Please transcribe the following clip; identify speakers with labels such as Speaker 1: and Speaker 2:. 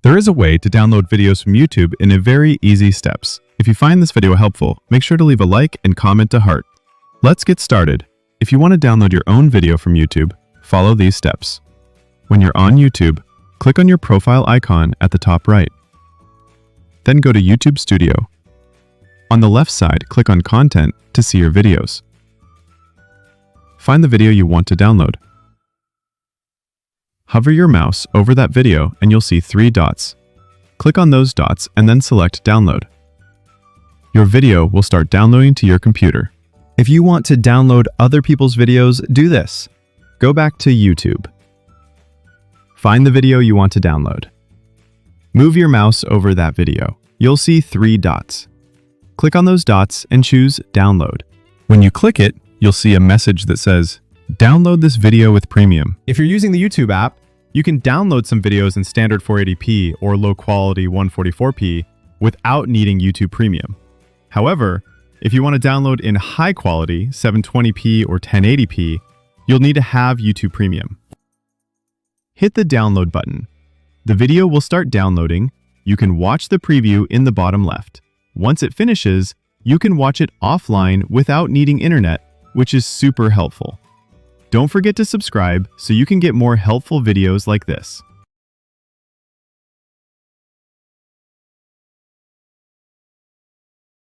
Speaker 1: There is a way to download videos from YouTube in a very easy steps. If you find this video helpful, make sure to leave a like and comment to heart. Let's get started. If you want to download your own video from YouTube, follow these steps. When you're on YouTube, click on your profile icon at the top right. Then go to YouTube Studio. On the left side, click on Content to see your videos. Find the video you want to download. Hover your mouse over that video and you'll see 3 dots. Click on those dots and then select Download. Your video will start downloading to your computer.
Speaker 2: If you want to download other people's videos, do this. Go back to YouTube. Find the video you want to download. Move your mouse over that video. You'll see 3 dots. Click on those dots and choose Download.
Speaker 1: When you click it, you'll see a message that says, "Download this video with premium."
Speaker 2: If you're using the YouTube app, you can download some videos in standard 480p or low quality 144p without needing YouTube Premium. However, if you want to download in high quality 720p or 1080p, you'll need to have YouTube Premium. Hit the download button. The video will start downloading. You can watch the preview in the bottom left. Once it finishes, you can watch it offline without needing internet, which is super helpful. Don't forget to subscribe so you can get more helpful videos like this.